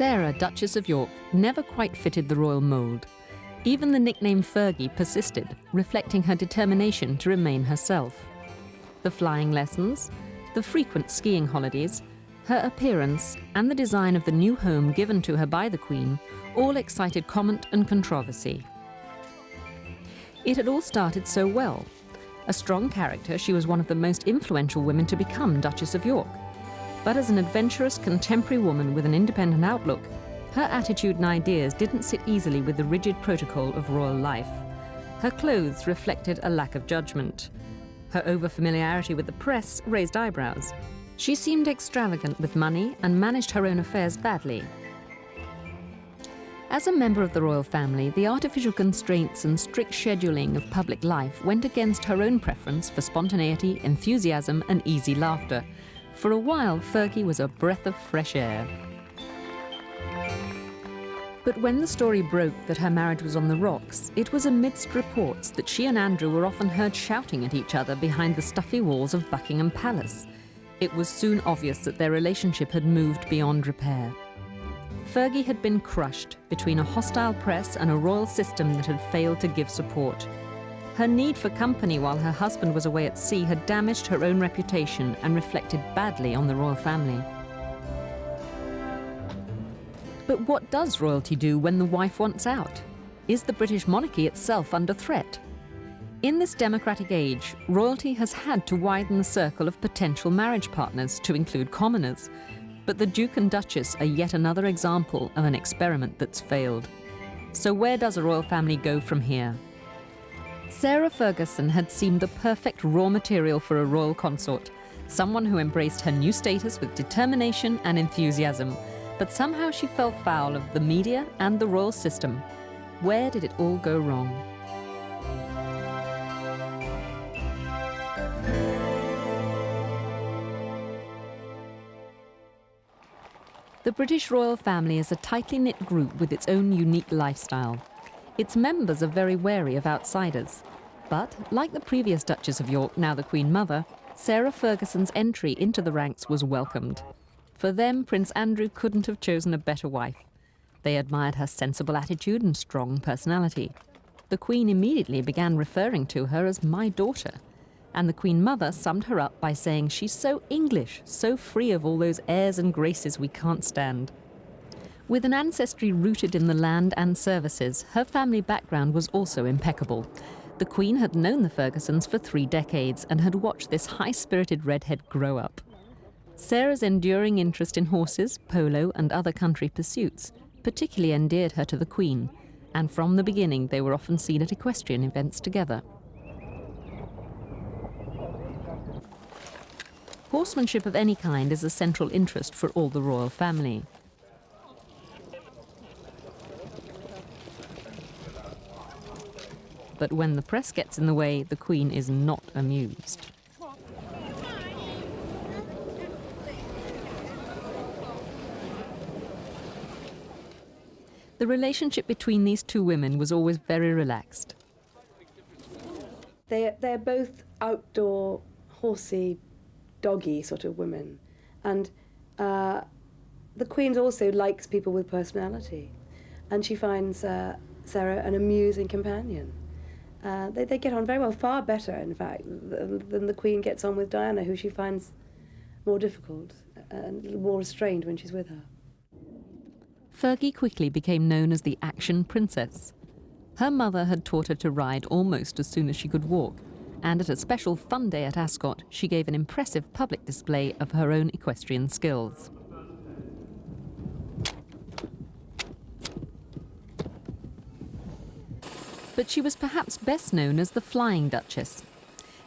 Sarah, Duchess of York, never quite fitted the royal mould. Even the nickname Fergie persisted, reflecting her determination to remain herself. The flying lessons, the frequent skiing holidays, her appearance, and the design of the new home given to her by the Queen all excited comment and controversy. It had all started so well. A strong character, she was one of the most influential women to become Duchess of York. But as an adventurous contemporary woman with an independent outlook, her attitude and ideas didn't sit easily with the rigid protocol of royal life. Her clothes reflected a lack of judgment. Her over-familiarity with the press raised eyebrows. She seemed extravagant with money and managed her own affairs badly. As a member of the royal family, the artificial constraints and strict scheduling of public life went against her own preference for spontaneity, enthusiasm, and easy laughter. For a while, Fergie was a breath of fresh air. But when the story broke that her marriage was on the rocks, it was amidst reports that she and Andrew were often heard shouting at each other behind the stuffy walls of Buckingham Palace. It was soon obvious that their relationship had moved beyond repair. Fergie had been crushed between a hostile press and a royal system that had failed to give support. Her need for company while her husband was away at sea had damaged her own reputation and reflected badly on the royal family. But what does royalty do when the wife wants out? Is the British monarchy itself under threat? In this democratic age, royalty has had to widen the circle of potential marriage partners to include commoners. But the Duke and Duchess are yet another example of an experiment that's failed. So where does a royal family go from here? Sarah Ferguson had seemed the perfect raw material for a royal consort, someone who embraced her new status with determination and enthusiasm. But somehow she fell foul of the media and the royal system. Where did it all go wrong? The British royal family is a tightly knit group with its own unique lifestyle. Its members are very wary of outsiders. But, like the previous Duchess of York, now the Queen Mother, Sarah Ferguson's entry into the ranks was welcomed. For them, Prince Andrew couldn't have chosen a better wife. They admired her sensible attitude and strong personality. The Queen immediately began referring to her as "my daughter." And the Queen Mother summed her up by saying she's so English, so free of all those airs and graces we can't stand. With an ancestry rooted in the land and services, her family background was also impeccable. The Queen had known the Fergusons for 3 decades and had watched this high-spirited redhead grow up. Sarah's enduring interest in horses, polo, and other country pursuits particularly endeared her to the Queen, and from the beginning they were often seen at equestrian events together. Horsemanship of any kind is a central interest for all the royal family. But when the press gets in the way, the Queen is not amused. The relationship between these two women was always very relaxed. They're both outdoor, horsey, doggy sort of women. And the Queen also likes people with personality. And she finds Sarah an amusing companion. They get on very well, far better, in fact, than the Queen gets on with Diana, who she finds more difficult and more restrained when she's with her. Fergie quickly became known as the Action Princess. Her mother had taught her to ride almost as soon as she could walk, and at a special fun day at Ascot, she gave an impressive public display of her own equestrian skills. But she was perhaps best known as the Flying Duchess.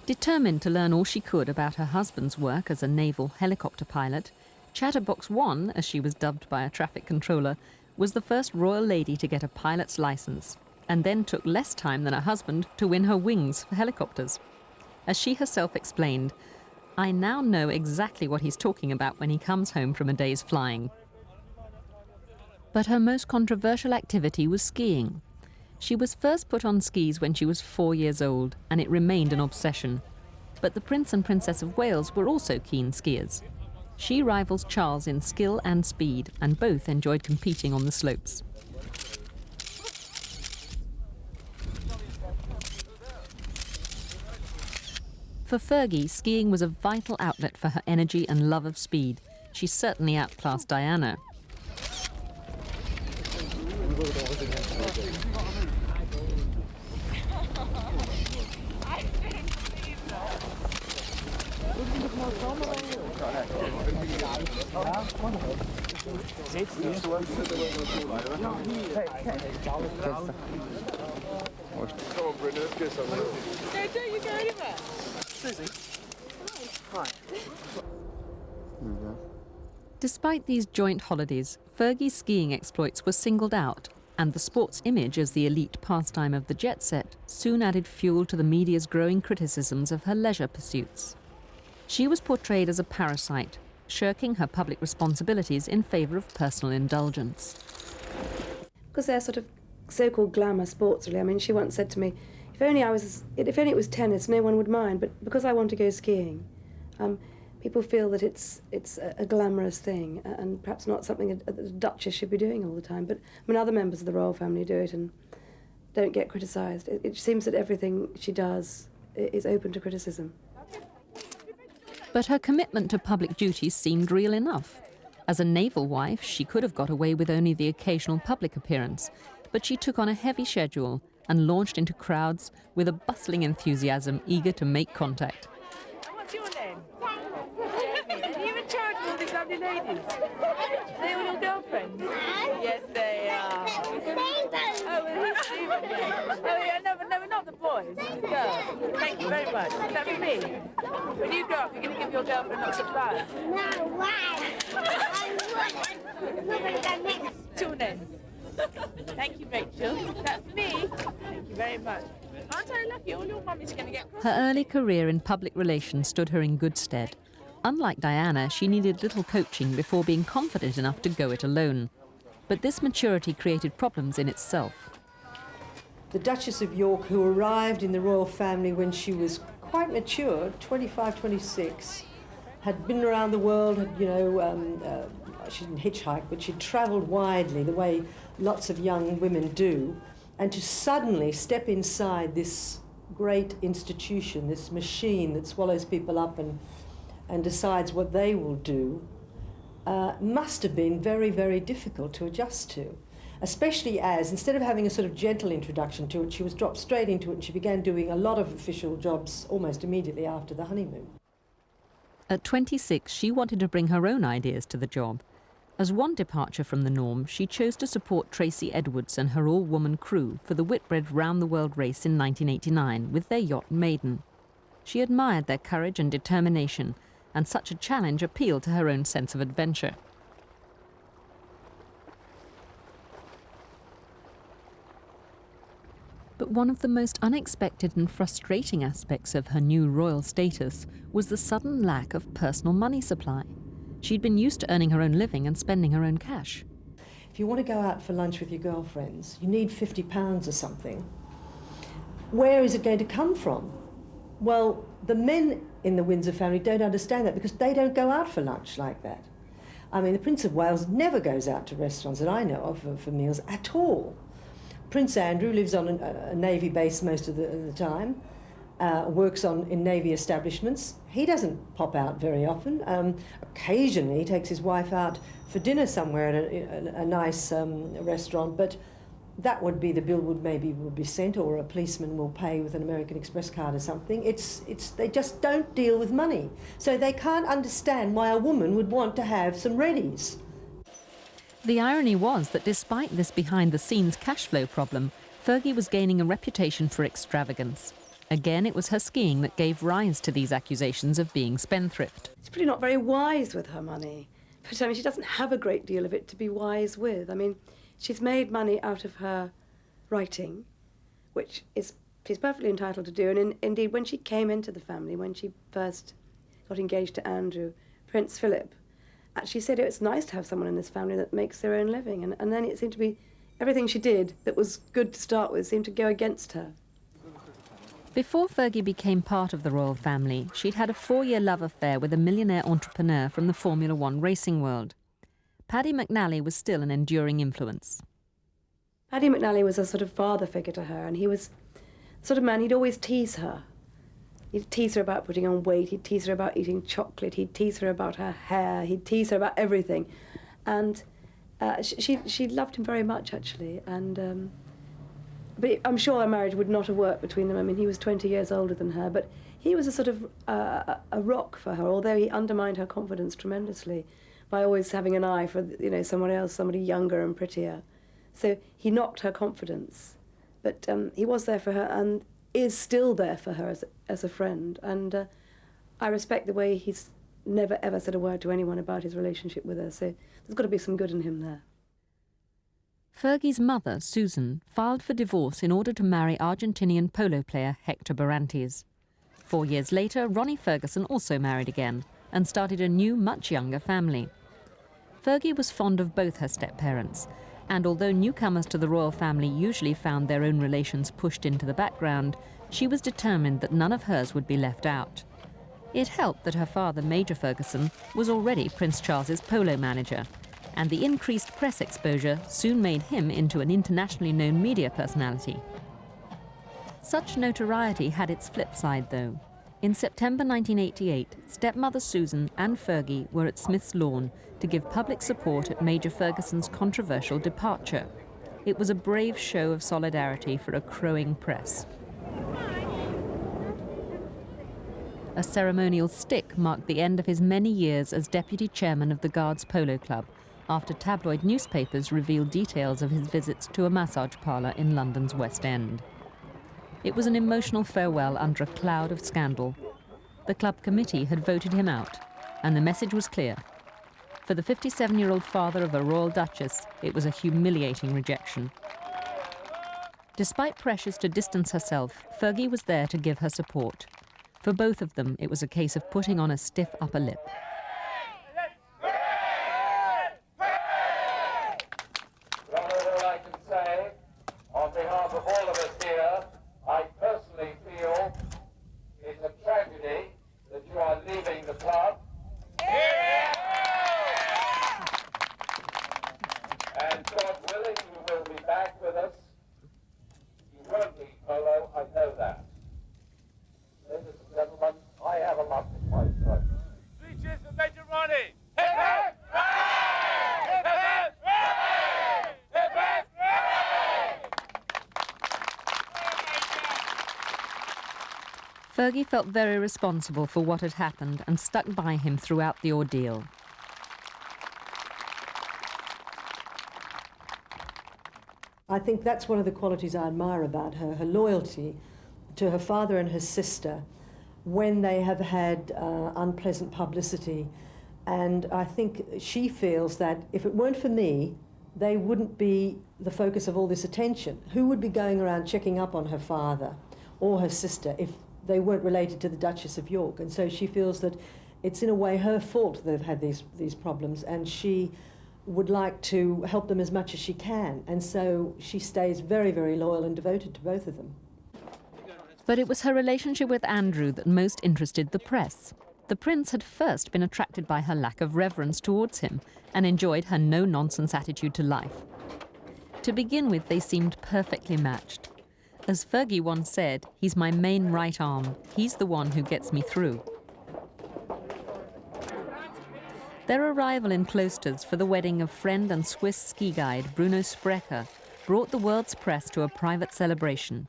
Determined to learn all she could about her husband's work as a naval helicopter pilot, Chatterbox 1, as she was dubbed by a traffic controller, was the first royal lady to get a pilot's license, and then took less time than her husband to win her wings for helicopters. As she herself explained, "I now know exactly what he's talking about when he comes home from a day's flying." But her most controversial activity was skiing. She was first put on skis when she was 4 years old, and it remained an obsession. But the Prince and Princess of Wales were also keen skiers. She rivals Charles in skill and speed, and both enjoyed competing on the slopes. For Fergie, skiing was a vital outlet for her energy and love of speed. She certainly outclassed Diana. Despite these joint holidays, Fergie's skiing exploits were singled out, and the sport's image as the elite pastime of the jet set soon added fuel to the media's growing criticisms of her leisure pursuits. She was portrayed as a parasite, shirking her public responsibilities in favour of personal indulgence. Because they're sort of so-called glamour sports, really. I mean, she once said to me, if only it was tennis, no one would mind, but because I want to go skiing, people feel that it's a glamorous thing and perhaps not something a duchess should be doing all the time. But I mean, other members of the royal family do it and don't get criticised. It seems that everything she does is open to criticism. But her commitment to public duties seemed real enough. As a naval wife, she could have got away with only the occasional public appearance, but she took on a heavy schedule and launched into crowds with a bustling enthusiasm eager to make contact. What's your name? Are you in charge of all these lovely ladies? Are they all your girlfriends? Yes, they are. Oh, well, who's Stephen? Oh, yeah, no, we're not the boys, the girls. Thank you very much. Is that for me? When you grow up, you're going to give your girlfriend lots of flowers. No, why? What's your name? Thank you, Rachel. That's me. Thank you very much. Aren't I lucky? All your mummies are going to get cross. Her early career in public relations stood her in good stead. Unlike Diana, she needed little coaching before being confident enough to go it alone. But this maturity created problems in itself. The Duchess of York, who arrived in the royal family when she was quite mature, 25, 26, had been around the world, had, she didn't hitchhike, but she'd travelled widely the way lots of young women do, and to suddenly step inside this great institution, this machine that swallows people up and decides what they will do, must have been very, very difficult to adjust to, especially as, instead of having a sort of gentle introduction to it, she was dropped straight into it and she began doing a lot of official jobs almost immediately after the honeymoon. At 26, she wanted to bring her own ideas to the job. As one departure from the norm, she chose to support Tracy Edwards and her all-woman crew for the Whitbread round-the-world race in 1989 with their yacht Maiden. She admired their courage and determination, and such a challenge appealed to her own sense of adventure. But one of the most unexpected and frustrating aspects of her new royal status was the sudden lack of personal money supply. She'd been used to earning her own living and spending her own cash. If you want to go out for lunch with your girlfriends, you need £50 or something. Where is it going to come from? Well, the men in the Windsor family don't understand that because they don't go out for lunch like that. I mean, the Prince of Wales never goes out to restaurants that I know of for meals at all. Prince Andrew lives on a Navy base most of the time, works in Navy establishments. He doesn't pop out very often. Occasionally he takes his wife out for dinner somewhere at a nice restaurant, but that would be the bill would be sent, or a policeman will pay with an American Express card or something. They just don't deal with money. So they can't understand why a woman would want to have some readies. The irony was that despite this behind-the-scenes cash flow problem, Fergie was gaining a reputation for extravagance. Again, it was her skiing that gave rise to these accusations of being spendthrift. She's probably not very wise with her money. But I mean, she doesn't have a great deal of it to be wise with. I mean, she's made money out of her writing, which she's perfectly entitled to do. And indeed, when she came into the family, when she first got engaged to Andrew, Prince Philip actually said it's nice to have someone in this family that makes their own living. And then it seemed to be everything she did that was good to start with seemed to go against her. Before Fergie became part of the royal family, she'd had a 4-year love affair with a millionaire entrepreneur from the Formula One racing world. Paddy McNally was still an enduring influence. Paddy McNally was a sort of father figure to her, and he was the sort of man, he'd always tease her. He'd tease her about putting on weight, he'd tease her about eating chocolate, he'd tease her about her hair, he'd tease her about everything. And she loved him very much, actually. And but I'm sure a marriage would not have worked between them. I mean, he was 20 years older than her, but he was a sort of a rock for her, although he undermined her confidence tremendously by always having an eye for, you know, someone else, somebody younger and prettier. So he knocked her confidence. But he was there for her and is still there for her as a friend. And I respect the way he's never, ever said a word to anyone about his relationship with her. So there's got to be some good in him there. Fergie's mother, Susan, filed for divorce in order to marry Argentinian polo player Hector Barrantes. 4 years later, Ronnie Ferguson also married again and started a new, much younger family. Fergie was fond of both her step-parents, and although newcomers to the royal family usually found their own relations pushed into the background, she was determined that none of hers would be left out. It helped that her father, Major Ferguson, was already Prince Charles's polo manager, and the increased press exposure soon made him into an internationally known media personality. Such notoriety had its flip side, though. In September 1988, stepmother Susan and Fergie were at Smith's Lawn to give public support at Major Ferguson's controversial departure. It was a brave show of solidarity for a crowing press. A ceremonial stick marked the end of his many years as deputy chairman of the Guards Polo Club, after tabloid newspapers revealed details of his visits to a massage parlour in London's West End. It was an emotional farewell under a cloud of scandal. The club committee had voted him out, and the message was clear. For the 57-year-old father of a royal duchess, it was a humiliating rejection. Despite pressures to distance herself, Fergie was there to give her support. For both of them, it was a case of putting on a stiff upper lip. Fergie felt very responsible for what had happened and stuck by him throughout the ordeal. I think that's one of the qualities I admire about her, her loyalty to her father and her sister when they have had unpleasant publicity. And I think she feels that if it weren't for me, they wouldn't be the focus of all this attention. Who would be going around checking up on her father or her sister if they weren't related to the Duchess of York? And so she feels that it's in a way her fault they've had these problems, and she would like to help them as much as she can. And so she stays very, very loyal and devoted to both of them. But it was her relationship with Andrew that most interested the press. The prince had first been attracted by her lack of reverence towards him and enjoyed her no-nonsense attitude to life. To begin with, they seemed perfectly matched. As Fergie once said, "He's my main right arm. He's the one who gets me through." Their arrival in Klosters for the wedding of friend and Swiss ski guide Bruno Sprecher brought the world's press to a private celebration.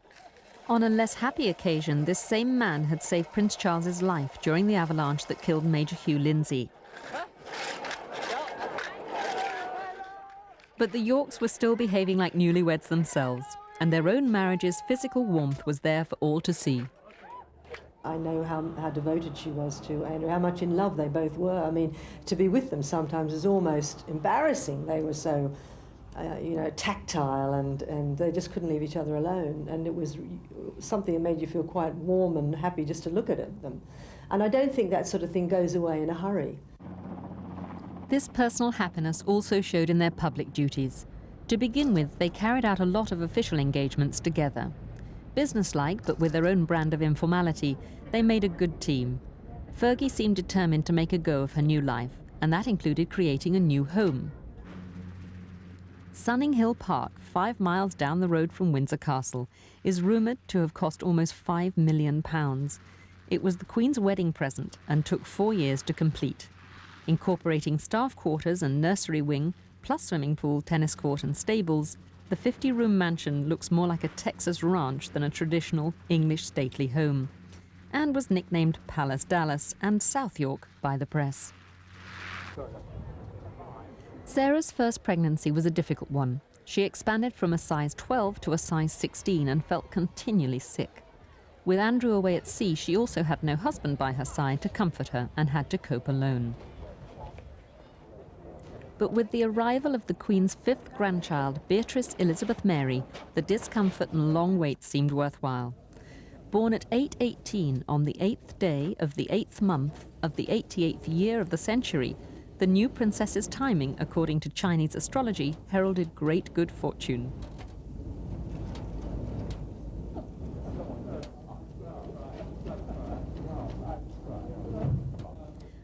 On a less happy occasion, this same man had saved Prince Charles's life during the avalanche that killed Major Hugh Lindsay. But the Yorks were still behaving like newlyweds themselves, and their own marriage's physical warmth was there for all to see. I know how devoted she was to Andrew, how much in love they both were. I mean, to be with them sometimes is almost embarrassing. They were so, tactile, and they just couldn't leave each other alone. And it was something that made you feel quite warm and happy just to look at them. And I don't think that sort of thing goes away in a hurry. This personal happiness also showed in their public duties. To begin with, they carried out a lot of official engagements together. Businesslike, but with their own brand of informality, they made a good team. Fergie seemed determined to make a go of her new life, and that included creating a new home. Sunninghill Park, 5 miles down the road from Windsor Castle, is rumoured to have cost almost £5 million. It was the Queen's wedding present and took 4 years to complete. Incorporating staff quarters and nursery wing, plus swimming pool, tennis court and stables, the 50-room mansion looks more like a Texas ranch than a traditional English stately home, and was nicknamed Palace Dallas and South York by the press. Sarah's first pregnancy was a difficult one. She expanded from a size 12 to a size 16 and felt continually sick. With Andrew away at sea, she also had no husband by her side to comfort her and had to cope alone. But with the arrival of the Queen's 5th grandchild, Beatrice Elizabeth Mary, the discomfort and long wait seemed worthwhile. Born at 8:18 on the 8th day of the 8th month of the 88th year of the century, the new princess's timing, according to Chinese astrology, heralded great good fortune.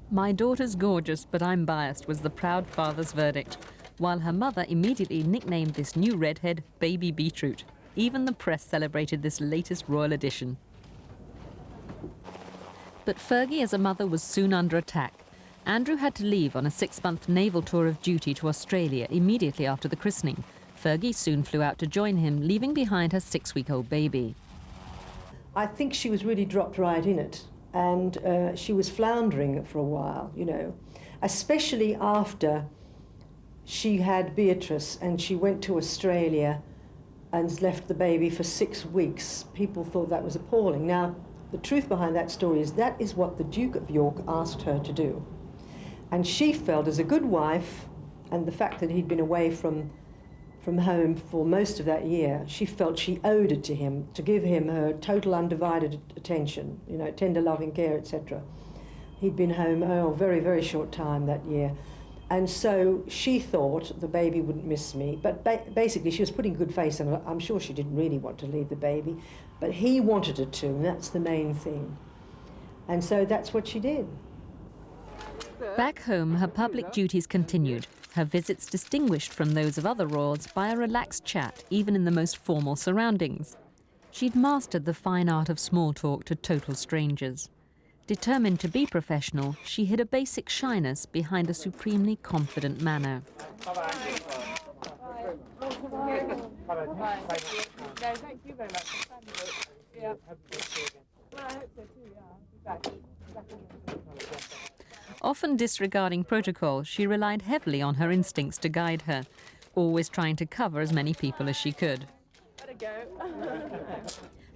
"My daughter's gorgeous, but I'm biased," was the proud father's verdict, while her mother immediately nicknamed this new redhead Baby Beetroot. Even the press celebrated this latest royal addition. But Fergie as a mother was soon under attack. Andrew had to leave on a 6-month naval tour of duty to Australia immediately after the christening. Fergie soon flew out to join him, leaving behind her 6-week-old baby. I think she was really dropped right in it, and she was floundering for a while, you know, especially after she had Beatrice and she went to Australia and left the baby for 6 weeks. People thought that was appalling. Now, the truth behind that story is that is what the Duke of York asked her to do. And she felt, as a good wife, and the fact that he'd been away from home for most of that year, she felt she owed it to him, to give him her total undivided attention, you know, tender loving care, etc. He'd been home a very, very short time that year. And so she thought the baby wouldn't miss me, but basically she was putting a good face on. I'm sure she didn't really want to leave the baby, but he wanted her to, and that's the main thing. And so that's what she did. Back home, her public duties continued, her visits distinguished from those of other royals by a relaxed chat, even in the most formal surroundings. She'd mastered the fine art of small talk to total strangers. Determined to be professional, she hid a basic shyness behind a supremely confident manner. No, thank you very much. Yeah. Well, I hope so too, yeah. Often disregarding protocol, she relied heavily on her instincts to guide her, always trying to cover as many people as she could. Let it go.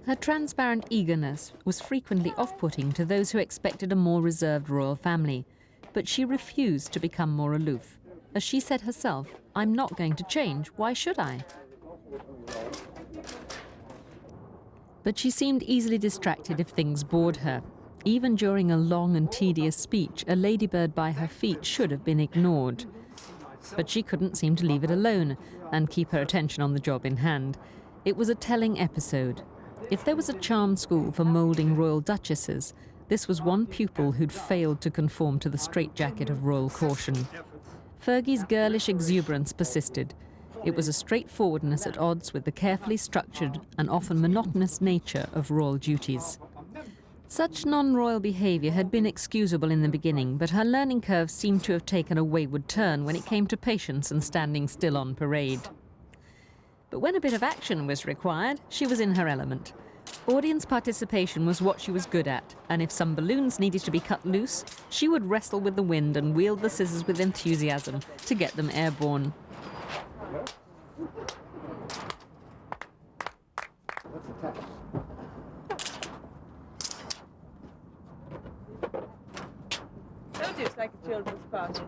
Her transparent eagerness was frequently off-putting to those who expected a more reserved royal family, but she refused to become more aloof. As she said herself, "I'm not going to change, why should I?" But she seemed easily distracted if things bored her. Even during a long and tedious speech, a ladybird by her feet should have been ignored. But she couldn't seem to leave it alone and keep her attention on the job in hand. It was a telling episode. If there was a charm school for moulding royal duchesses, this was one pupil who'd failed to conform to the straitjacket of royal caution. Fergie's girlish exuberance persisted. It was a straightforwardness at odds with the carefully structured and often monotonous nature of royal duties. Such non-royal behaviour had been excusable in the beginning, but her learning curve seemed to have taken a wayward turn when it came to patience and standing still on parade. But when a bit of action was required, she was in her element. Audience participation was what she was good at, and if some balloons needed to be cut loose, she would wrestle with the wind and wield the scissors with enthusiasm to get them airborne. It's like a children's party.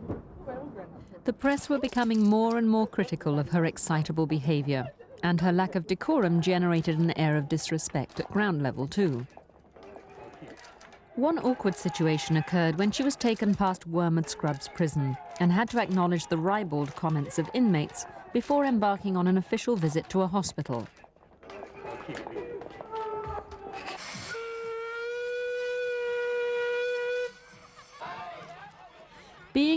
The press were becoming more and more critical of her excitable behaviour, and her lack of decorum generated an air of disrespect at ground level too. One awkward situation occurred when she was taken past Wormwood Scrubbs prison and had to acknowledge the ribald comments of inmates before embarking on an official visit to a hospital.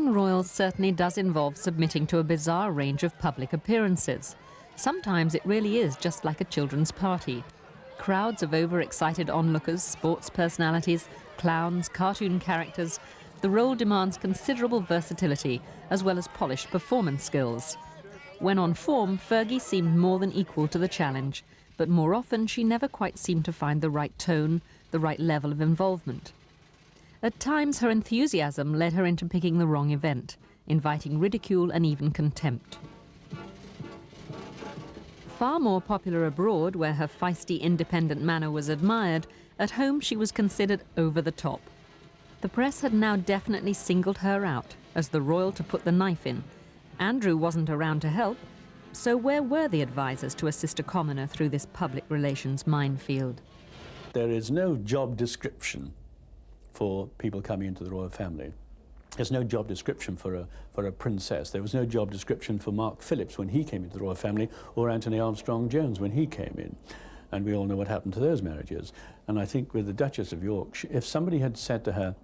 Being royal certainly does involve submitting to a bizarre range of public appearances. Sometimes it really is just like a children's party. Crowds of overexcited onlookers, sports personalities, clowns, cartoon characters. The role demands considerable versatility as well as polished performance skills. When on form, Fergie seemed more than equal to the challenge, but more often she never quite seemed to find the right tone, the right level of involvement. At times her enthusiasm led her into picking the wrong event, inviting ridicule and even contempt. Far more popular abroad, where her feisty, independent manner was admired, at home she was considered over the top. The press had now definitely singled her out as the royal to put the knife in. Andrew wasn't around to help, so where were the advisors to assist a commoner through this public relations minefield? There is no job description for people coming into the royal family. There's no job description for a princess. There was no job description for Mark Phillips when he came into the royal family, or Anthony Armstrong-Jones when he came in. And we all know what happened to those marriages. And I think with the Duchess of York, if somebody had said to her,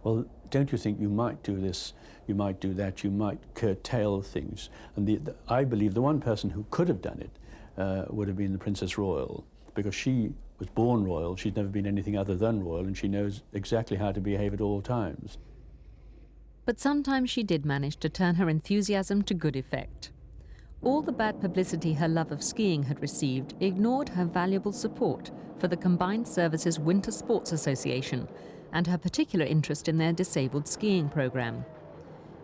well, don't you think you might do this, you might do that, you might curtail things? And I believe the one person who could have done it would have been the Princess Royal, because she was born royal, she's never been anything other than royal, and she knows exactly how to behave at all times. But sometimes she did manage to turn her enthusiasm to good effect. All the bad publicity her love of skiing had received ignored her valuable support for the Combined Services Winter Sports Association and her particular interest in their disabled skiing program.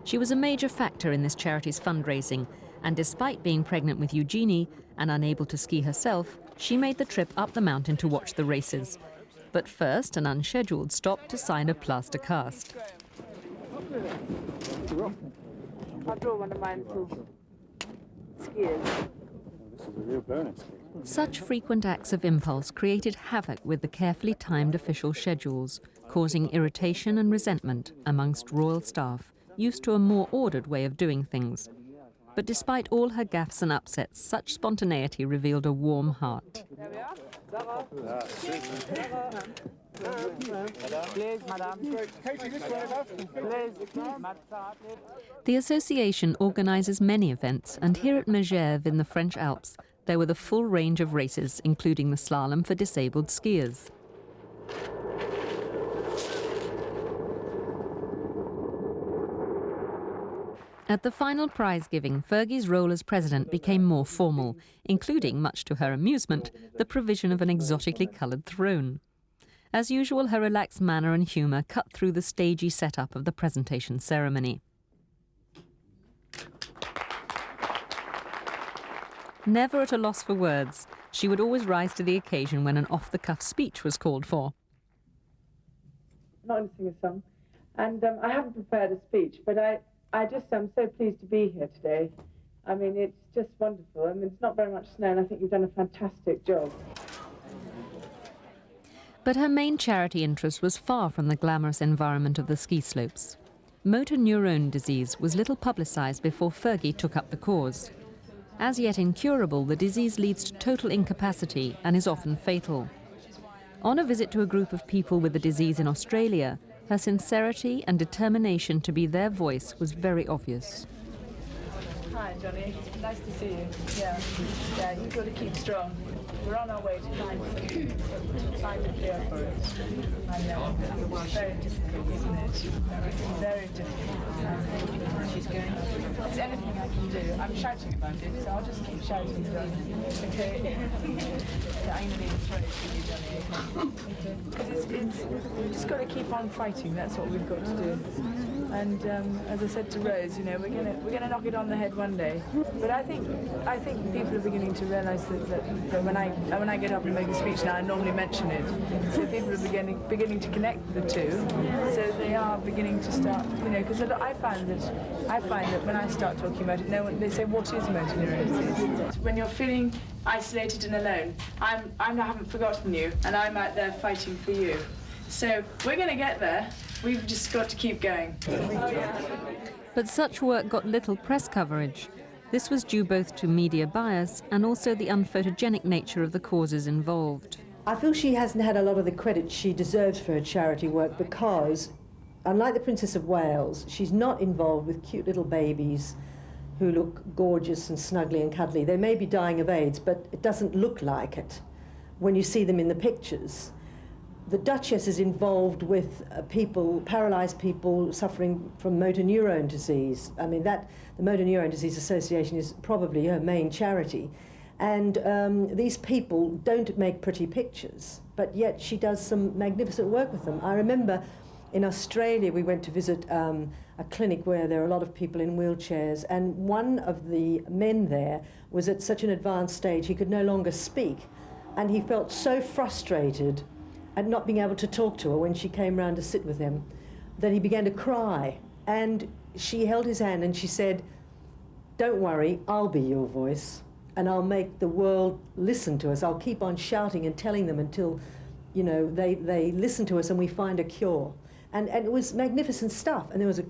She was a major factor in this charity's fundraising, and despite being pregnant with Eugenie and unable to ski herself, she made the trip up the mountain to watch the races. But first, an unscheduled stop to sign a plaster cast. I'll draw one of mine for skiers. This is a real bonus. Such frequent acts of impulse created havoc with the carefully timed official schedules, causing irritation and resentment amongst royal staff, used to a more ordered way of doing things. But despite all her gaffes and upsets, such spontaneity revealed a warm heart. There we are. Please, madam. Please, The association organises many events, and here at Megève in the French Alps, there were the full range of races, including the slalom for disabled skiers. At the final prize giving, Fergie's role as president became more formal, including, much to her amusement, the provision of an exotically coloured throne. As usual, her relaxed manner and humour cut through the stagey setup of the presentation ceremony. Never at a loss for words, she would always rise to the occasion when an off-the-cuff speech was called for. I'm not going to sing a song, and I haven't prepared a speech, but I'm so pleased to be here today. I mean, it's just wonderful. I mean, it's not very much snow, and I think you've done a fantastic job. But her main charity interest was far from the glamorous environment of the ski slopes. Motor neurone disease was little publicised before Fergie took up the cause. As yet incurable, the disease leads to total incapacity and is often fatal. On a visit to a group of people with the disease in Australia, her sincerity and determination to be their voice was very obvious. Hi, Johnny. Nice to see you. Yeah, you've got to keep strong. We're on our way to find a cure for it. I know. It's very difficult, isn't it? Very difficult. She's going. It's anything I can do. I'm shouting about it, so I'll just keep shouting, Johnny. Okay? Yeah, I'm going to need a throat for you, Johnny. Because we've just got to keep on fighting. That's what we've got to do. And as I said to Rose, you know, we're gonna knock it on the head one day. But I think people are beginning to realise that when I get up and make a speech now, I normally mention it. So people are beginning to connect the two. So they are beginning to start, you know, because I find that when I start talking about it, they say, what is motor neurosis? When you're feeling isolated and alone, I haven't forgotten you, and I'm out there fighting for you. So we're going to get there. We've just got to keep going. But such work got little press coverage. This was due both to media bias and also the unphotogenic nature of the causes involved. I feel she hasn't had a lot of the credit she deserves for her charity work because unlike the Princess of Wales, she's not involved with cute little babies who look gorgeous and snuggly and cuddly. They may be dying of AIDS, but it doesn't look like it when you see them in the pictures. The Duchess is involved with people, paralysed people suffering from motor neurone disease. I mean, the Motor Neurone Disease Association is probably her main charity. And these people don't make pretty pictures, but yet she does some magnificent work with them. I remember in Australia we went to visit a clinic where there are a lot of people in wheelchairs, and one of the men there was at such an advanced stage he could no longer speak, and he felt so frustrated at not being able to talk to her when she came round to sit with him that he began to cry. And she held his hand and she said, "Don't worry, I'll be your voice, and I'll make the world listen to us. I'll keep on shouting and telling them until, you know, they listen to us and we find a cure." And it was magnificent stuff. And there was a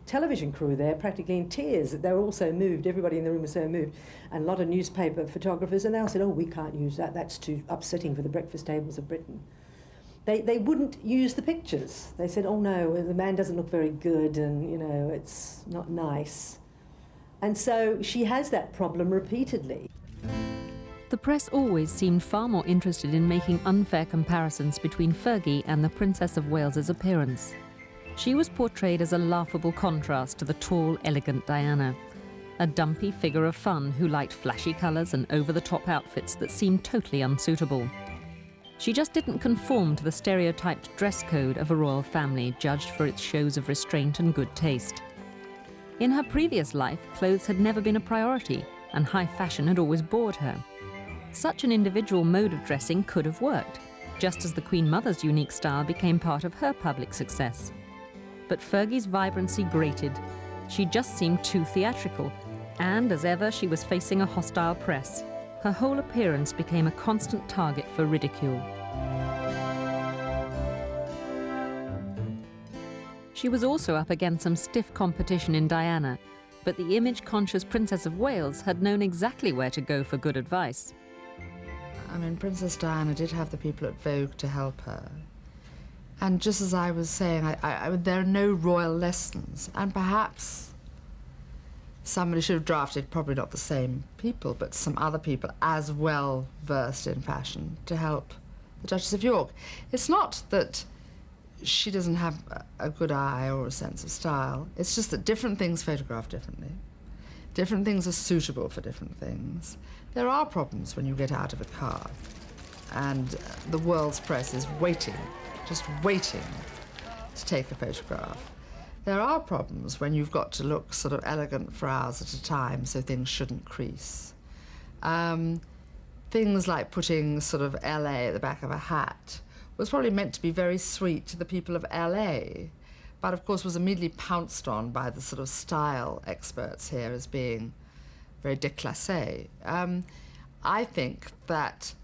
television crew there practically in tears. They were all so moved. Everybody in the room was so moved. And a lot of newspaper photographers, and they all said, "Oh, we can't use that. That's too upsetting for the breakfast tables of Britain." They wouldn't use the pictures. They said, "Oh no, the man doesn't look very good, and you know, it's not nice." And so she has that problem repeatedly. The press always seemed far more interested in making unfair comparisons between Fergie and the Princess of Wales's appearance. She was portrayed as a laughable contrast to the tall, elegant Diana, a dumpy figure of fun who liked flashy colours and over-the-top outfits that seemed totally unsuitable. She just didn't conform to the stereotyped dress code of a royal family judged for its shows of restraint and good taste. In her previous life, clothes had never been a priority, and high fashion had always bored her. Such an individual mode of dressing could have worked, just as the Queen Mother's unique style became part of her public success. But Fergie's vibrancy grated. She just seemed too theatrical, and as ever, she was facing a hostile press. Her whole appearance became a constant target for ridicule. She was also up against some stiff competition in Diana, but the image-conscious Princess of Wales had known exactly where to go for good advice. I mean, Princess Diana did have the people at Vogue to help her. And just as I was saying, there are no royal lessons, and perhaps somebody should have drafted, probably not the same people, but some other people as well versed in fashion to help the Duchess of York. It's not that she doesn't have a good eye or a sense of style. It's just that different things photograph differently. Different things are suitable for different things. There are problems when you get out of a car and the world's press is waiting, just waiting to take a photograph. There are problems when you've got to look sort of elegant for hours at a time so things shouldn't crease. Things like putting sort of LA at the back of a hat was probably meant to be very sweet to the people of LA, but of course was immediately pounced on by the sort of style experts here as being very déclassé. I think that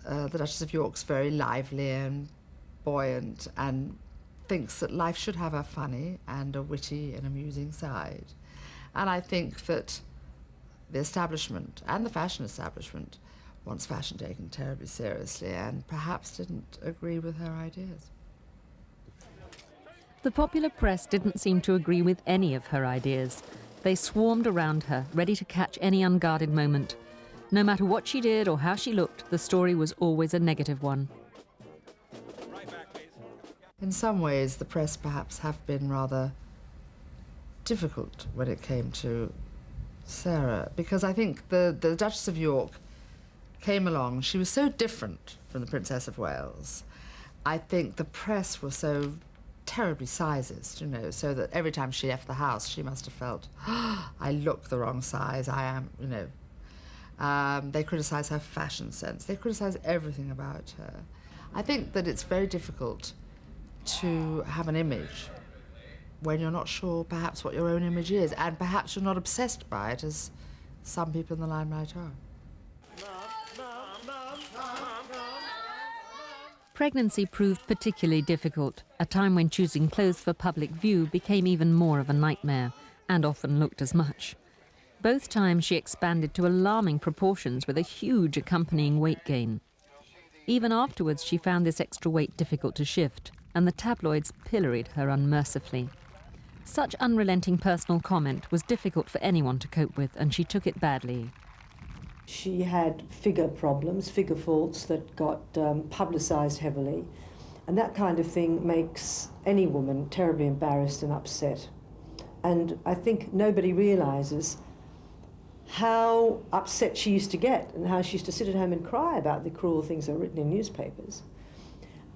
the Duchess of York's very lively and buoyant and thinks that life should have a funny and a witty and amusing side. And I think that the establishment and the fashion establishment wants fashion taken terribly seriously and perhaps didn't agree with her ideas. The popular press didn't seem to agree with any of her ideas. They swarmed around her, ready to catch any unguarded moment. No matter what she did or how she looked, the story was always a negative one. In some ways, the press perhaps have been rather difficult when it came to Sarah, because I think the Duchess of York came along. She was so different from the Princess of Wales. I think the press were so terribly sizist, you know, so that every time she left the house, she must have felt, oh, I look the wrong size, I am, you know. They criticise her fashion sense. They criticise everything about her. I think that it's very difficult to have an image when you're not sure perhaps what your own image is, and perhaps you're not obsessed by it as some people in the limelight are. Pregnancy proved particularly difficult, a time when choosing clothes for public view became even more of a nightmare, and often looked as much. Both times she expanded to alarming proportions with a huge accompanying weight gain. Even afterwards, she found this extra weight difficult to shift, and the tabloids pilloried her unmercifully. Such unrelenting personal comment was difficult for anyone to cope with, and she took it badly. She had figure problems, figure faults that got publicised heavily, and that kind of thing makes any woman terribly embarrassed and upset. And I think nobody realises how upset she used to get and how she used to sit at home and cry about the cruel things that were written in newspapers.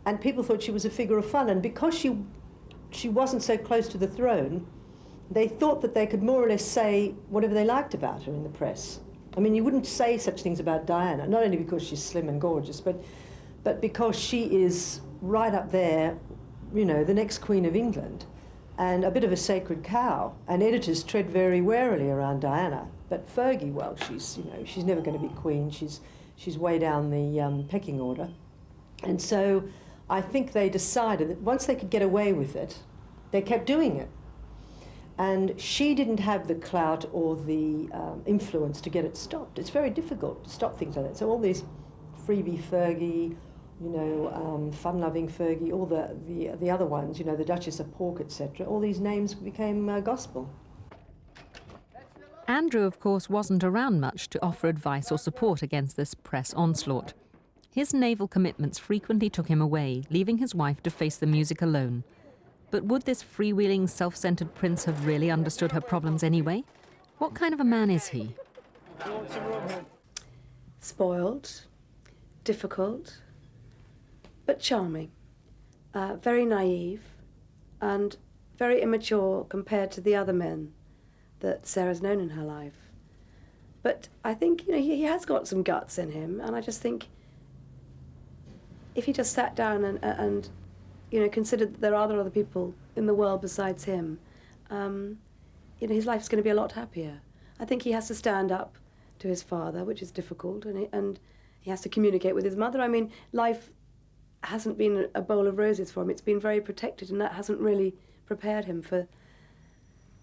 And people thought she was a figure of fun, and because she wasn't so close to the throne, they thought that they could more or less say whatever they liked about her in the press. I mean, you wouldn't say such things about Diana, not only because she's slim and gorgeous, but because she is right up there, you know, the next Queen of England, and a bit of a sacred cow. And editors tread very warily around Diana. But Fergie, well, she's never going to be queen. She's way down the pecking order. And so I think they decided that once they could get away with it, they kept doing it. And she didn't have the clout or the influence to get it stopped. It's very difficult to stop things like that. So all these freebie Fergie, you know, fun-loving Fergie, all the other ones, you know, the Duchess of York, etc., all these names became gospel. Andrew, of course, wasn't around much to offer advice or support against this press onslaught. His naval commitments frequently took him away, leaving his wife to face the music alone. But would this freewheeling, self-centred prince have really understood her problems anyway? What kind of a man is he? Spoiled, difficult, but charming, very naive, and very immature compared to the other men that Sarah's known in her life. But I think, you know, he has got some guts in him, and I just think if he just sat down and you know, considered that there are other people in the world besides him, you know, his life's going to be a lot happier. I think he has to stand up to his father, which is difficult, and he has to communicate with his mother. I mean, life hasn't been a bowl of roses for him. It's been very protected, and that hasn't really prepared him for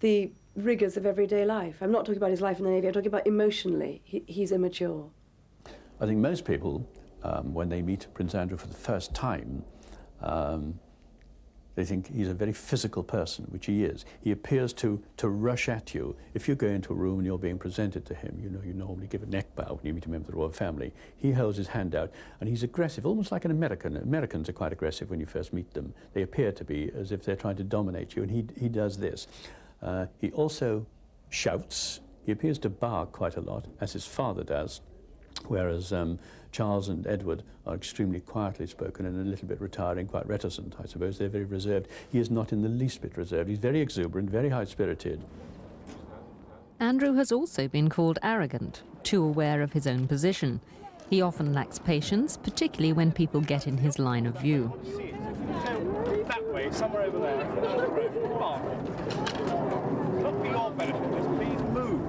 the rigours of everyday life. I'm not talking about his life in the Navy, I'm talking about emotionally. He's immature. I think most people, when they meet Prince Andrew for the first time, they think he's a very physical person, which he is. He appears to rush at you. If you go into a room and you're being presented to him, you know, you normally give a neck bow when you meet a member of the royal family. He holds his hand out, and he's aggressive, almost like an American. Americans are quite aggressive when you first meet them. They appear to be as if they're trying to dominate you, and he does this. He also shouts. He appears to bark quite a lot, as his father does, whereas Charles and Edward are extremely quietly spoken and a little bit retiring, quite reticent, I suppose. They're very reserved. He is not in the least bit reserved. He's very exuberant, very high-spirited. Andrew has also been called arrogant, too aware of his own position. He often lacks patience, particularly when people get in his line of view. So, that way, somewhere over there. Come on. Not for your benefit, just please move.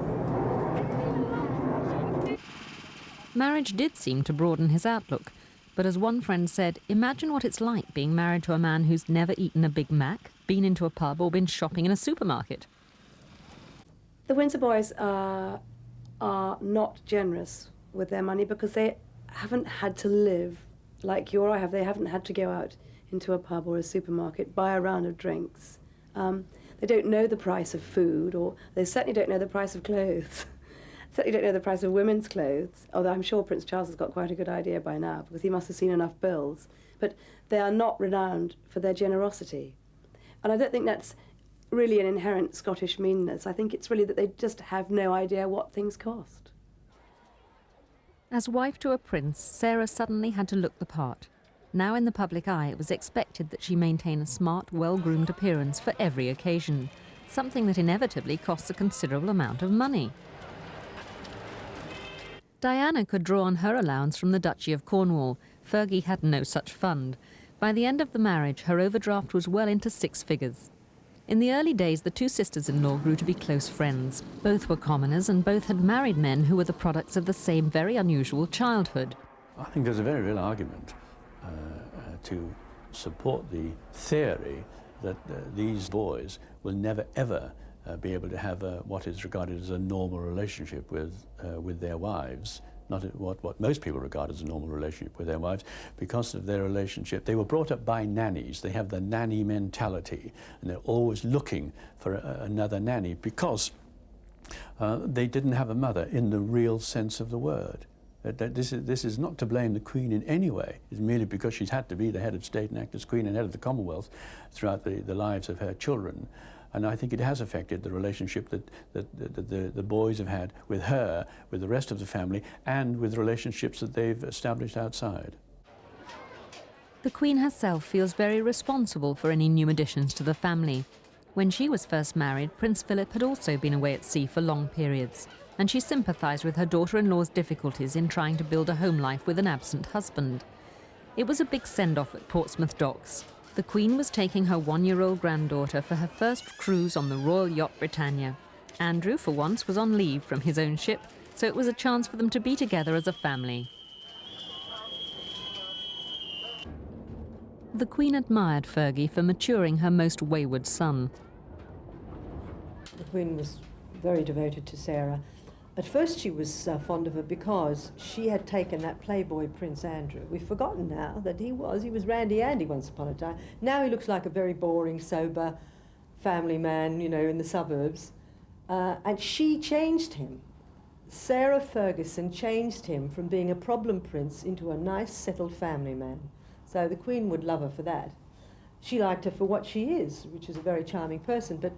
Marriage did seem to broaden his outlook, but as one friend said, imagine what it's like being married to a man who's never eaten a Big Mac, been into a pub or been shopping in a supermarket. The Windsor boys are not generous with their money because they haven't had to live like you or I have. They haven't had to go out into a pub or a supermarket, buy a round of drinks. They don't know the price of food, or they certainly don't know the price of clothes. Certainly don't know the price of women's clothes, although I'm sure Prince Charles has got quite a good idea by now because he must have seen enough bills. But they are not renowned for their generosity. And I don't think that's really an inherent Scottish meanness. I think it's really that they just have no idea what things cost. As wife to a prince, Sarah suddenly had to look the part. Now in the public eye, it was expected that she maintain a smart, well-groomed appearance for every occasion, something that inevitably costs a considerable amount of money. Diana could draw on her allowance from the Duchy of Cornwall. Fergie had no such fund. By the end of the marriage, her overdraft was well into 6 figures. In the early days, the two sisters-in-law grew to be close friends. Both were commoners, and both had married men who were the products of the same very unusual childhood. I think there's a very real argument to support the theory that these boys will never, ever be able to have what is regarded as a normal relationship with their wives not what most people regard as a normal relationship with their wives. Because of their relationship, they were brought up by nannies. They have the nanny mentality, and they're always looking for another nanny because they didn't have a mother in the real sense of the word. This is not to blame the Queen in any way. It's merely because she's had to be the head of state and act as Queen and head of the Commonwealth throughout the lives of her children. And I think it has affected the relationship that the boys have had with her, with the rest of the family, and with relationships that they've established outside. The Queen herself feels very responsible for any new additions to the family. When she was first married, Prince Philip had also been away at sea for long periods, and she sympathised with her daughter-in-law's difficulties in trying to build a home life with an absent husband. It was a big send-off at Portsmouth docks. The Queen was taking her one-year-old granddaughter for her first cruise on the Royal Yacht Britannia. Andrew, for once, was on leave from his own ship, so it was a chance for them to be together as a family. The Queen admired Fergie for maturing her most wayward son. The Queen was very devoted to Sarah. At first she was fond of her because she had taken that playboy Prince Andrew. We've forgotten now that he was Randy Andy once upon a time. Now he looks like a very boring, sober family man, you know, in the suburbs. And she changed him. Sarah Ferguson changed him from being a problem prince into a nice, settled family man. So the Queen would love her for that. She liked her for what she is, which is a very charming person. But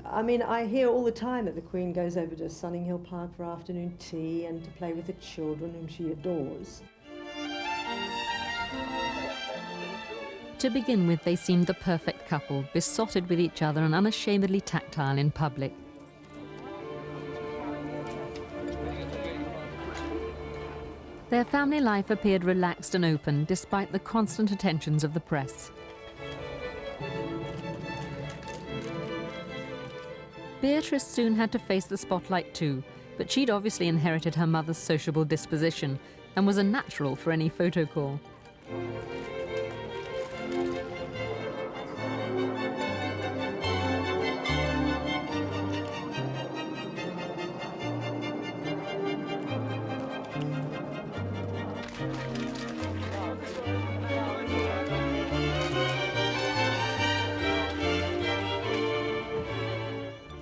I mean, I hear all the time that the Queen goes over to Sunning Hill Park for afternoon tea and to play with the children whom she adores. To begin with, they seemed the perfect couple, besotted with each other and unashamedly tactile in public. Their family life appeared relaxed and open, despite the constant attentions of the press. Beatrice soon had to face the spotlight too, but she'd obviously inherited her mother's sociable disposition and was a natural for any photo call.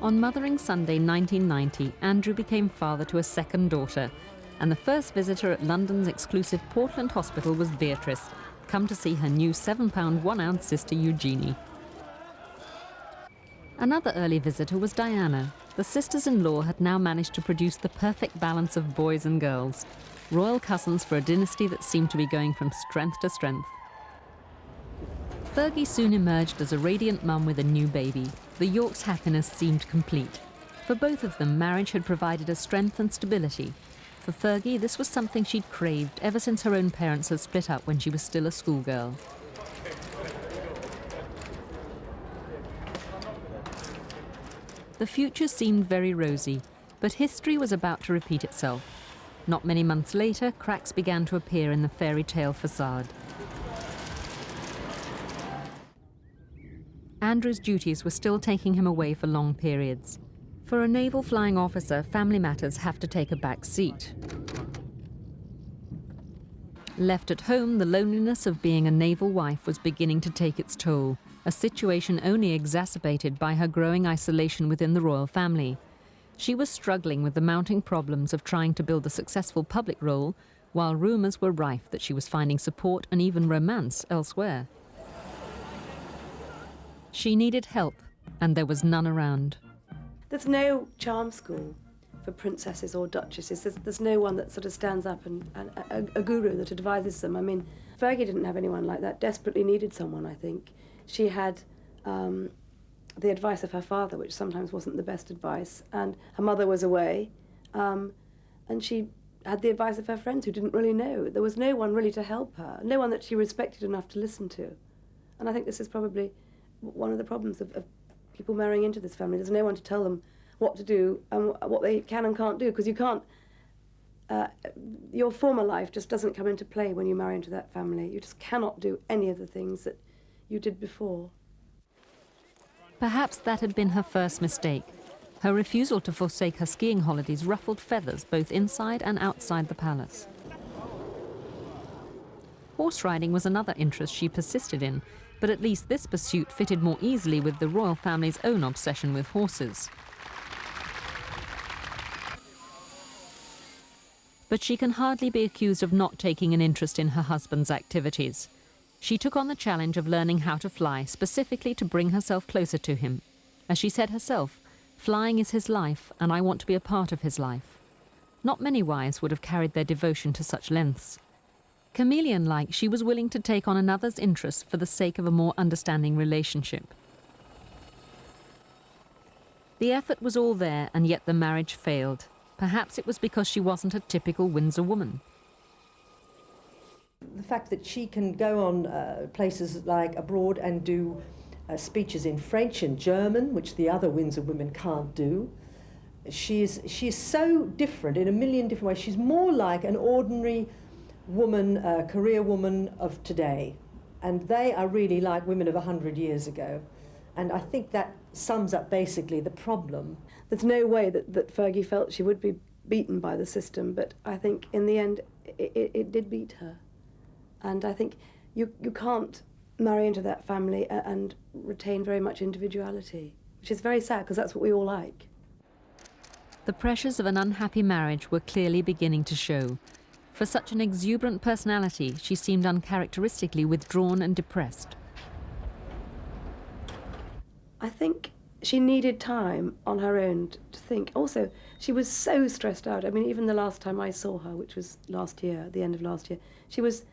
On Mothering Sunday 1990, Andrew became father to a second daughter, and the first visitor at London's exclusive Portland Hospital was Beatrice, come to see her new 7-pound 1-ounce sister Eugenie. Another early visitor was Diana. The sisters-in-law had now managed to produce the perfect balance of boys and girls, royal cousins for a dynasty that seemed to be going from strength to strength. Fergie soon emerged as a radiant mum with a new baby. The Yorks' happiness seemed complete. For both of them, marriage had provided a strength and stability. For Fergie, this was something she'd craved ever since her own parents had split up when she was still a schoolgirl. The future seemed very rosy, but history was about to repeat itself. Not many months later, cracks began to appear in the fairy tale facade. Andrew's duties were still taking him away for long periods. For a naval flying officer, family matters have to take a back seat. Left at home, the loneliness of being a naval wife was beginning to take its toll, a situation only exacerbated by her growing isolation within the royal family. She was struggling with the mounting problems of trying to build a successful public role, while rumours were rife that she was finding support and even romance elsewhere. She needed help, and there was none around. There's no charm school for princesses or duchesses. There's no one that sort of stands up and a guru that advises them. I mean, Fergie didn't have anyone like that, desperately needed someone, I think. She had the advice of her father, which sometimes wasn't the best advice, and her mother was away, and she had the advice of her friends who didn't really know. There was no one really to help her, no one that she respected enough to listen to. And I think this is probably one of the problems of people marrying into this family. There's no one to tell them what to do and what they can and can't do, because you can't, your former life just doesn't come into play when you marry into that family. You just cannot do any of the things that you did before. Perhaps that had been her first mistake. Her refusal to forsake her skiing holidays ruffled feathers both inside and outside the palace. Horse riding was another interest she persisted in, but at least this pursuit fitted more easily with the royal family's own obsession with horses. But she can hardly be accused of not taking an interest in her husband's activities. She took on the challenge of learning how to fly, specifically to bring herself closer to him. As she said herself, flying is his life, and I want to be a part of his life. Not many wives would have carried their devotion to such lengths. Chameleon-like, she was willing to take on another's interests for the sake of a more understanding relationship. The effort was all there, and yet the marriage failed. Perhaps it was because she wasn't a typical Windsor woman. The fact that she can go on places like abroad and do speeches in French and German, which the other Windsor women can't do. She is so different in a million different ways. She's more like an ordinary woman, career woman of today. And they are really like women of 100 years ago. And I think that sums up basically the problem. There's no way that Fergie felt she would be beaten by the system, but I think in the end it did beat her. And I think you can't marry into that family and retain very much individuality, which is very sad because that's what we all like. The pressures of an unhappy marriage were clearly beginning to show. For such an exuberant personality, she seemed uncharacteristically withdrawn and depressed. I think she needed time on her own to think. Also, she was so stressed out. I mean, even the last time I saw her, which was last year, at the end of last year, she was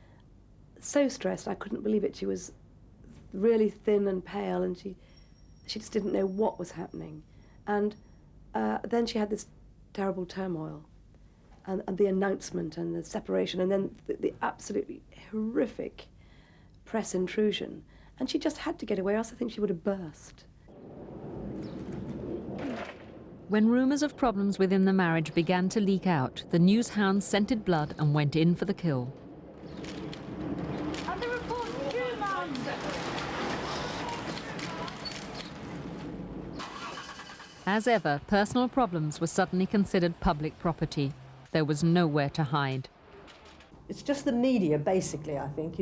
so stressed, I couldn't believe it. She was really thin and pale, and she just didn't know what was happening. And then she had this terrible turmoil, and the announcement and the separation, and then the absolutely horrific press intrusion. And she just had to get away, else I think she would have burst. When rumours of problems within the marriage began to leak out, the news hounds scented blood and went in for the kill. As ever, personal problems were suddenly considered public property. There was nowhere to hide. It's just the media, basically, I think,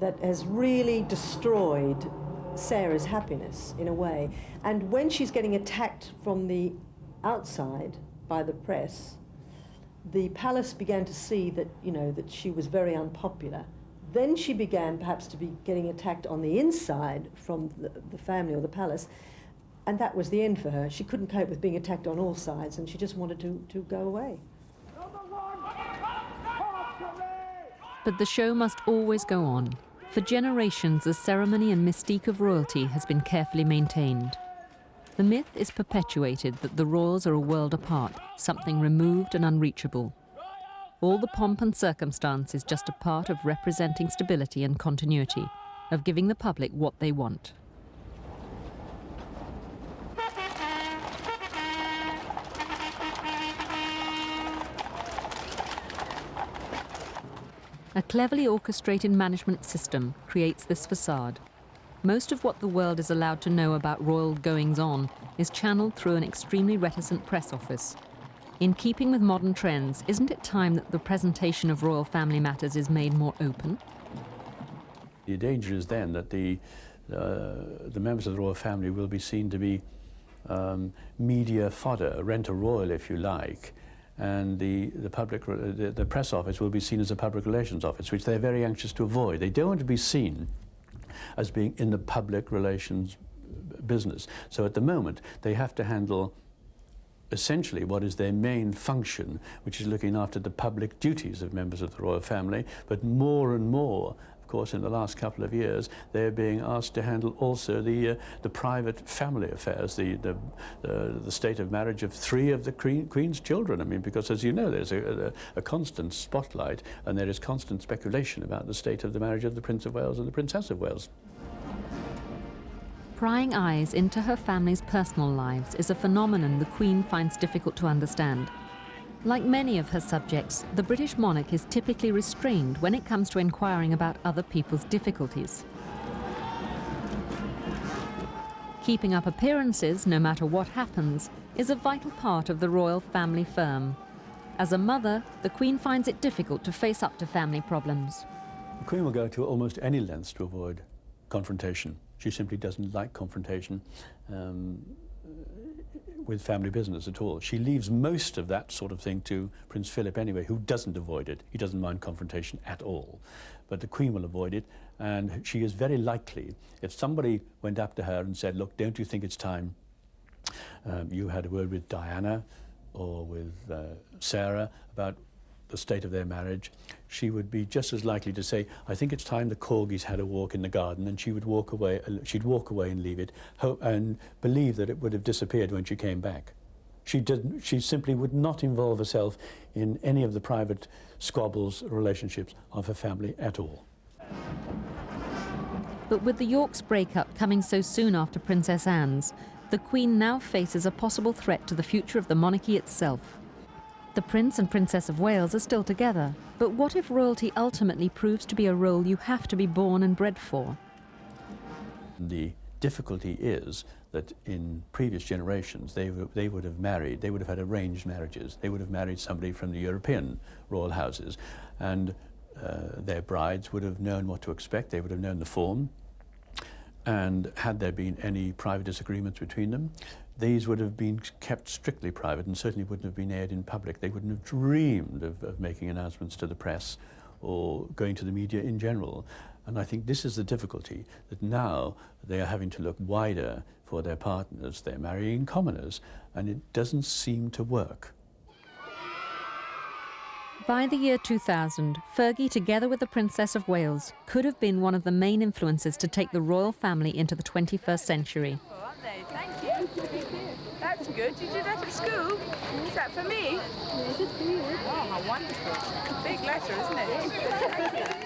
that has really destroyed Sarah's happiness, in a way. And when she's getting attacked from the outside by the press, the palace began to see that, that she was very unpopular. Then she began perhaps to be getting attacked on the inside from the family or the palace, and that was the end for her. She couldn't cope with being attacked on all sides, and she just wanted to go away. But the show must always go on. For generations, the ceremony and mystique of royalty has been carefully maintained. The myth is perpetuated that the royals are a world apart, something removed and unreachable. All the pomp and circumstance is just a part of representing stability and continuity, of giving the public what they want. A cleverly orchestrated management system creates this facade. Most of what the world is allowed to know about royal goings-on is channeled through an extremely reticent press office. In keeping with modern trends, isn't it time that the presentation of royal family matters is made more open? The danger is then that the members of the royal family will be seen to be media fodder, rent-a-royal if you like, and the press office will be seen as a public relations office, which they're very anxious to avoid. They don't want to be seen as being in the public relations business. So at the moment, they have to handle essentially what is their main function, which is looking after the public duties of members of the royal family, but more and more, of course, in the last couple of years, they're being asked to handle also the private family affairs, the state of marriage of 3 of the Queen's children. I mean, because as you know, there's a constant spotlight, and there is constant speculation about the state of the marriage of the Prince of Wales and the Princess of Wales. Prying eyes into her family's personal lives is a phenomenon the Queen finds difficult to understand. Like many of her subjects, the British monarch is typically restrained when it comes to inquiring about other people's difficulties. Keeping up appearances, no matter what happens, is a vital part of the royal family firm. As a mother, the Queen finds it difficult to face up to family problems. The Queen will go to almost any lengths to avoid confrontation. She simply doesn't like confrontation with family business at all. She leaves most of that sort of thing to Prince Philip anyway, who doesn't avoid it. He doesn't mind confrontation at all. But the Queen will avoid it, and she is very likely, if somebody went up to her and said, look, don't you think it's time you had a word with Diana or with Sarah about the state of their marriage, she would be just as likely to say, I think it's time the corgis had a walk in the garden, and she would walk away, she'd walk away and leave it, and believe that it would have disappeared when she came back. She simply would not involve herself in any of the private squabbles, relationships of her family at all. But with the Yorks' breakup coming so soon after Princess Anne's, the Queen now faces a possible threat to the future of the monarchy itself. The Prince and Princess of Wales are still together, but what if royalty ultimately proves to be a role you have to be born and bred for? The difficulty is that in previous generations they would have married, they would have had arranged marriages. They would have married somebody from the European royal houses, and their brides would have known what to expect. They would have known the form, and had there been any private disagreements between them, these would have been kept strictly private and certainly wouldn't have been aired in public. They wouldn't have dreamed of making announcements to the press or going to the media in general. And I think this is the difficulty, that now they are having to look wider for their partners. They're marrying commoners, and it doesn't seem to work. By the year 2000, Fergie, together with the Princess of Wales, could have been one of the main influences to take the royal family into the 21st century. Aren't they? Thank you. That's good. Did you do that at school? Is that for me? Yes, it's for you. Oh, how wonderful. Big letter, isn't it?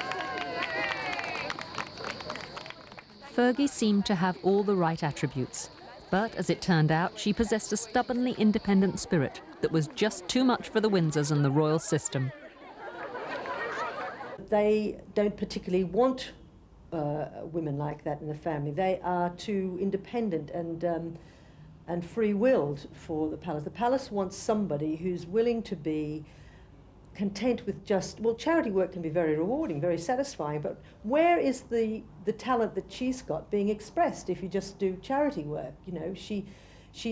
Fergie seemed to have all the right attributes, but as it turned out, she possessed a stubbornly independent spirit that was just too much for the Windsors and the royal system. They don't particularly want women like that in the family. They are too independent and free-willed for the palace. The palace wants somebody who's willing to be content with just, well, charity work can be very rewarding, very satisfying, but where is the talent that she's got being expressed if you just do charity work? You know, she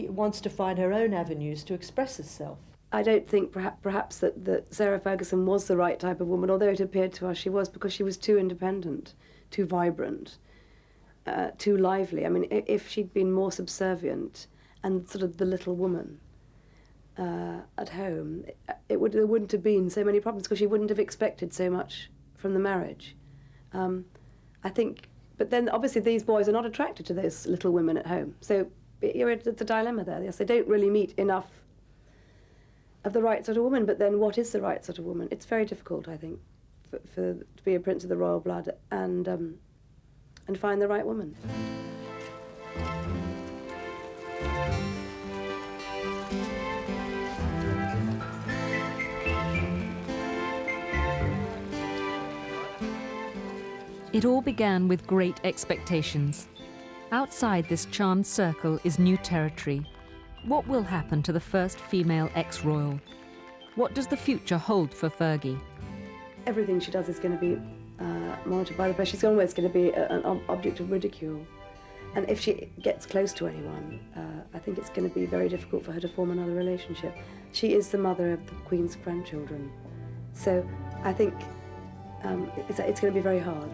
wants to find her own avenues to express herself. I don't think perhaps that Sarah Ferguson was the right type of woman, although it appeared to us she was, because she was too independent, too vibrant, too lively. I mean, if she'd been more subservient and sort of the little woman at home, there wouldn't have been so many problems, because she wouldn't have expected so much from the marriage. I think, but then obviously these boys are not attracted to those little women at home. So it's a dilemma there. Yes, they don't really meet enough of the right sort of woman, but then what is the right sort of woman? It's very difficult, I think, to be a prince of the royal blood and find the right woman. It all began with great expectations. Outside this charmed circle is new territory. What will happen to the first female ex-royal? What does the future hold for Fergie? Everything she does is going to be monitored by the press. She's always going to be an object of ridicule. And if she gets close to anyone, I think it's going to be very difficult for her to form another relationship. She is the mother of the Queen's grandchildren. So I think it's going to be very hard.